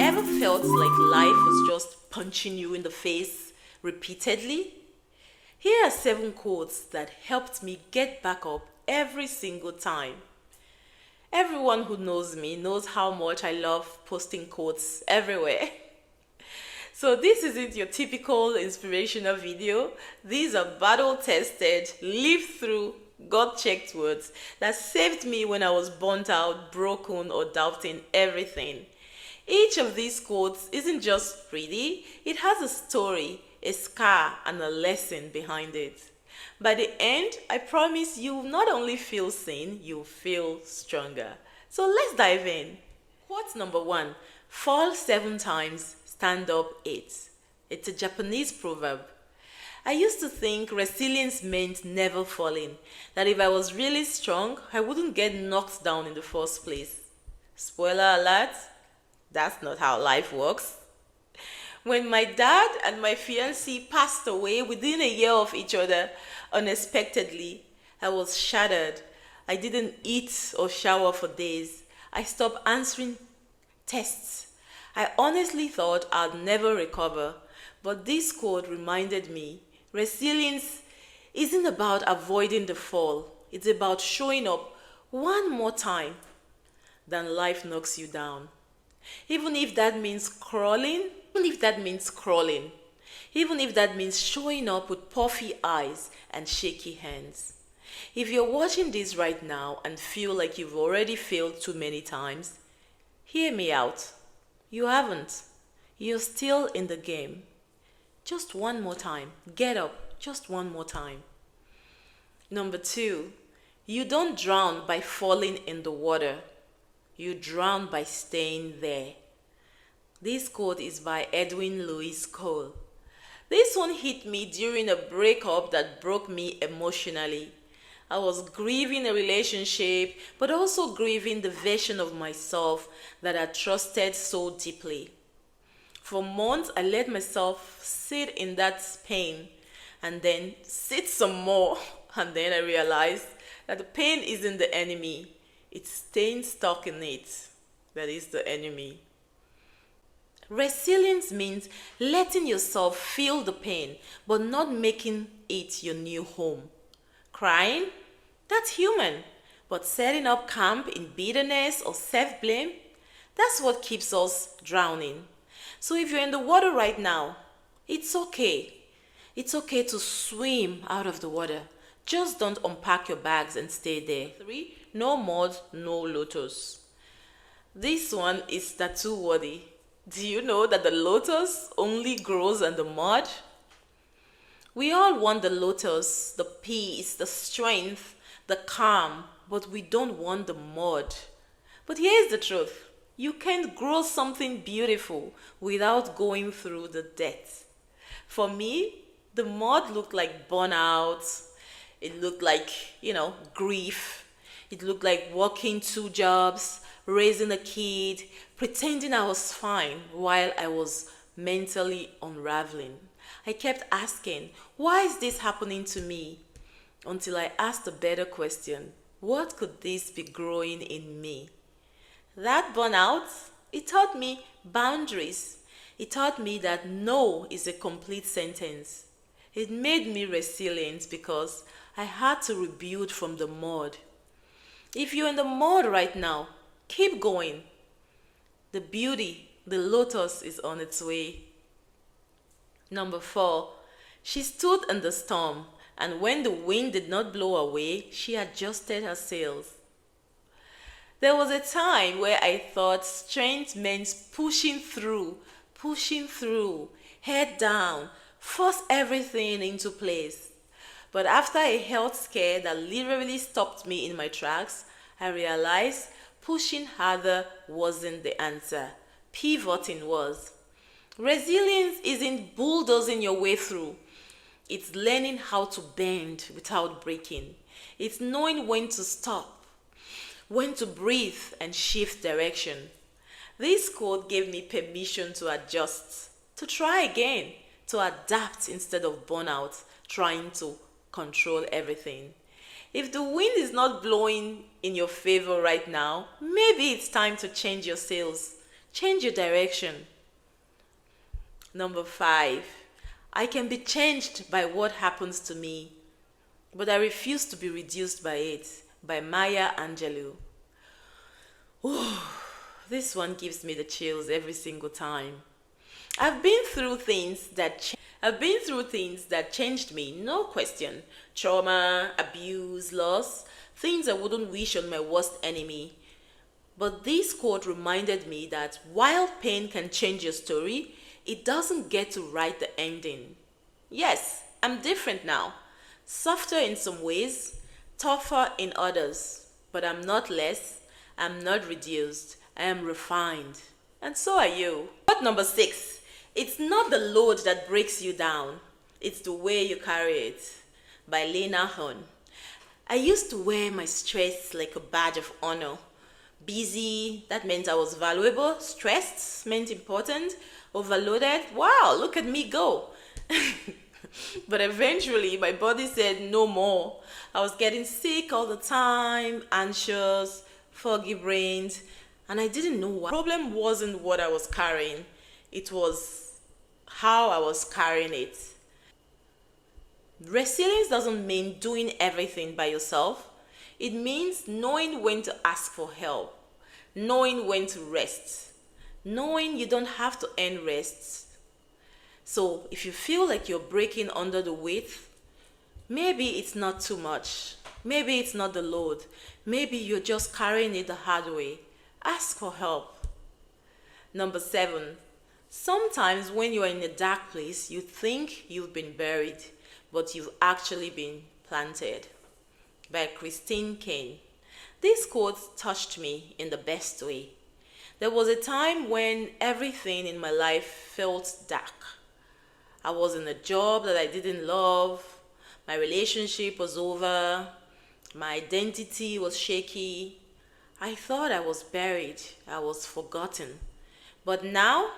Ever felt like life was just punching you in the face repeatedly? Here are 7 quotes that helped me get back up every single time. Everyone who knows me knows how much I love posting quotes everywhere. So this isn't your typical inspirational video. These are battle-tested, lived-through, God-checked words that saved me when I was burnt out, broken, or doubting everything. Each of these quotes isn't just pretty, it has a story, a scar, and a lesson behind it. By the end, I promise you'll not only feel seen, you'll feel stronger. So let's dive in. Quote number 1, fall 7 times, stand up 8. It's a Japanese proverb. I used to think resilience meant never falling, that if I was really strong, I wouldn't get knocked down in the first place. Spoiler alert, that's not how life works. When my dad and my fiancé passed away within a year of each other unexpectedly, I was shattered. I didn't eat or shower for days. I stopped answering tests. I honestly thought I'd never recover, but this quote reminded me resilience isn't about avoiding the fall. It's about showing up one more time than life knocks you down. Even if that means crawling, even if that means showing up with puffy eyes and shaky hands. If you're watching this right now and feel like you've already failed too many times, hear me out. You haven't. You're still in the game. Just one more time. Get up. Just one more time. Number 2, you don't drown by falling in the water. You drown by staying there. This quote is by Edwin Lewis Cole. This one hit me during a breakup that broke me emotionally. I was grieving a relationship, but also grieving the version of myself that I trusted so deeply. For months, I let myself sit in that pain and then sit some more. And then I realized that the pain isn't the enemy. It's staying stuck in it that is the enemy. Resilience means letting yourself feel the pain, but not making it your new home. Crying? That's human. But setting up camp in bitterness or self-blame? That's what keeps us drowning. So if you're in the water right now, it's okay. It's okay to swim out of the water. Just don't unpack your bags and stay there. 3, no mud, no lotus. This one is tattoo worthy. Do you know that the lotus only grows in the mud? We all want the lotus, the peace, the strength, the calm, but we don't want the mud. But here's the truth. You can't grow something beautiful without going through the dirt. For me, the mud looked like burnout. It looked like, grief. It looked like working 2 jobs, raising a kid, pretending I was fine while I was mentally unraveling. I kept asking, why is this happening to me? Until I asked a better question, what could this be growing in me? That burnout, it taught me boundaries. It taught me that no is a complete sentence. It made me resilient because I had to rebuild from the mud. If you're in the mud right now, keep going. The beauty, the lotus is on its way. Number 4, she stood in the storm, and when the wind did not blow away, she adjusted her sails. There was a time where I thought strength meant pushing through, head down, force everything into place. But after a health scare that literally stopped me in my tracks, I realized pushing harder wasn't the answer. Pivoting was. Resilience isn't bulldozing your way through. It's learning how to bend without breaking. It's knowing when to stop, when to breathe and shift direction. This quote gave me permission to adjust, to try again, to adapt instead of burnout, trying to control everything. If the wind is not blowing in your favor right now, maybe it's time to change your sails. Change your direction. Number 5, I can be changed by what happens to me, but I refuse to be reduced by it. By Maya Angelou. Ooh, this one gives me the chills every single time. I've been through things that changed me, no question. Trauma, abuse, loss, things I wouldn't wish on my worst enemy. But this quote reminded me that while pain can change your story, it doesn't get to write the ending. Yes, I'm different now. Softer in some ways, tougher in others. But I'm not less, I'm not reduced, I am refined. And so are you. But number 6, it's not the load that breaks you down, it's the way you carry it. By Lena Hun. I used to wear my stress like a badge of honor. Busy, that meant I was valuable. Stressed meant important. Overloaded, wow, look at me go. But eventually, my body said no more. I was getting sick all the time, anxious, foggy brained, and I didn't know why. The problem wasn't what I was carrying, it was how I was carrying it. Resilience doesn't mean doing everything by yourself. It means knowing when to ask for help, knowing when to rest, knowing you don't have to earn rest. So if you feel like you're breaking under the weight, maybe it's not too much. Maybe it's not the load. Maybe you're just carrying it the hard way. Ask for help. Number 7, sometimes when you are in a dark place, you think you've been buried, but you've actually been planted. By Christine Kane. This quote touched me in the best way. There was a time when everything in my life felt dark. I was in a job that I didn't love. My relationship was over. My identity was shaky. I thought I was buried. I was forgotten. But now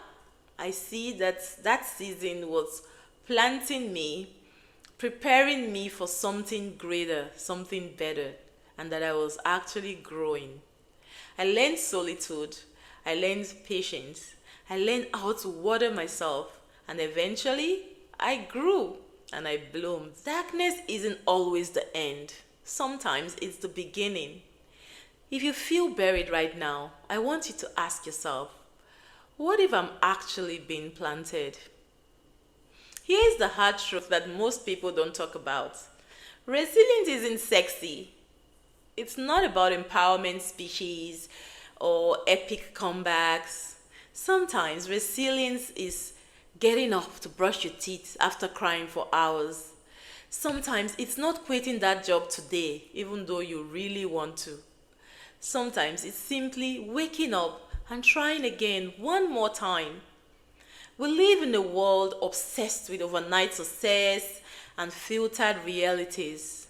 I see that season was planting me, preparing me for something greater, something better, and that I was actually growing. I learned solitude. I learned patience. I learned how to water myself. And eventually, I grew and I bloomed. Darkness isn't always the end. Sometimes it's the beginning. If you feel buried right now, I want you to ask yourself, what if I'm actually being planted? Here's the hard truth that most people don't talk about. Resilience isn't sexy. It's not about empowerment speeches or epic comebacks. Sometimes resilience is getting up to brush your teeth after crying for hours. Sometimes it's not quitting that job today, even though you really want to. Sometimes it's simply waking up and trying again one more time. We live in a world obsessed with overnight success and filtered realities.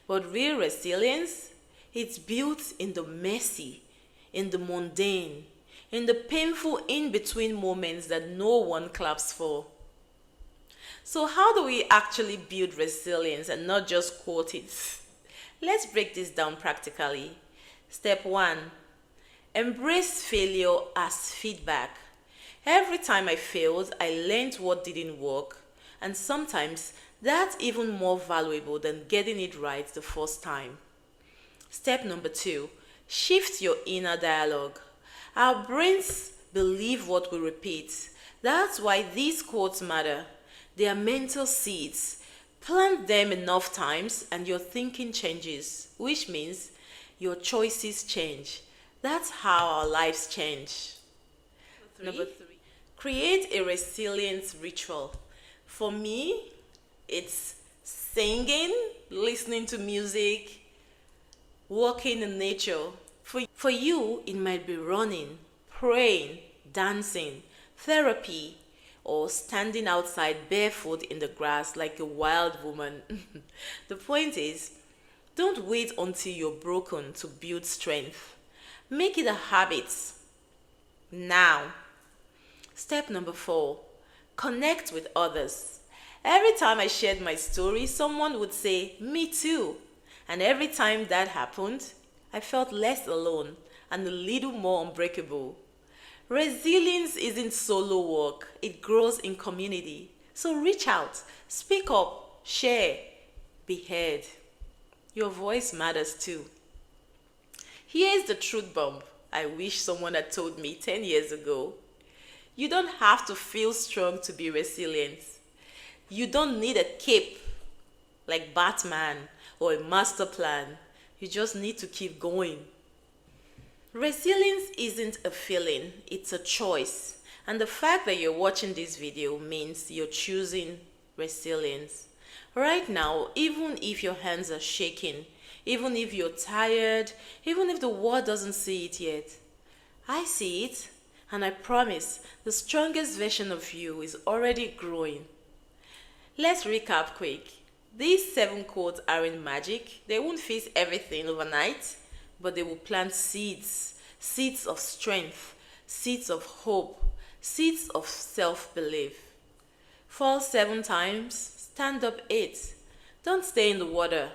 But real resilience, it's built in the messy, in the mundane, in the painful in-between moments that no one claps for. So how do we actually build resilience and not just quote it? Let's break this down practically. Step 1. Embrace failure as feedback. Every time I failed, I learned what didn't work, and sometimes that's even more valuable than getting it right the first time. Step number 2. Shift your inner dialogue. Our brains believe what we repeat. That's why these quotes matter. They are mental seeds. Plant them enough times and your thinking changes, which means your choices change. That's how our lives change. Number 3. Create a resilience ritual. For me, it's singing, listening to music, walking in nature. For you, it might be running, praying, dancing, therapy, or standing outside barefoot in the grass like a wild woman. The point is, don't wait until you're broken to build strength. Make it a habit. Now. Step number 4. Connect with others. Every time I shared my story, someone would say, "Me too." And every time that happened, I felt less alone and a little more unbreakable. Resilience isn't solo work, it grows in community. So reach out, speak up, share, be heard. Your voice matters too. Here's the truth bomb I wish someone had told me 10 years ago. You don't have to feel strong to be resilient. You don't need a cape like Batman or a master plan. You just need to keep going. Resilience isn't a feeling, it's a choice. And the fact that you're watching this video means you're choosing resilience. Right now, even if your hands are shaking, even if you're tired, even if the world doesn't see it yet, I see it, and I promise the strongest version of you is already growing. Let's recap quick. These 7 quotes aren't magic. They won't fix everything overnight, but they will plant seeds. Seeds of strength, seeds of hope, seeds of self-belief. Fall 7 times, stand up 8. Don't stay in the water.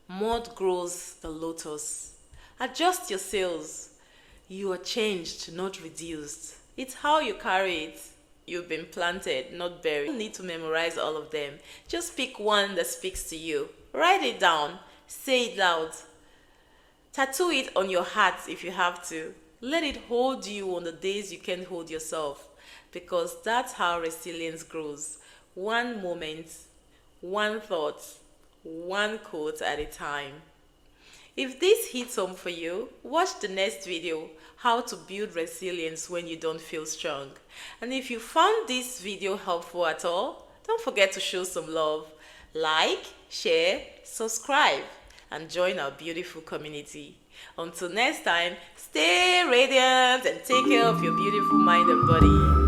Mud grows the lotus. Adjust your sails. You are changed, not reduced. It's how you carry it. You've been planted, not buried. You don't need to memorize all of them. Just pick one that speaks to you. Write it down. Say it loud. Tattoo it on your heart if you have to. Let it hold you on the days you can't hold yourself. Because that's how resilience grows. One moment, one thought, one quote at a time. If this hits home for you, watch the next video, how to build resilience when you don't feel strong. And if you found this video helpful at all, don't forget to show some love. Like, share, subscribe, and join our beautiful community. Until next time, stay radiant and take care of your beautiful mind and body.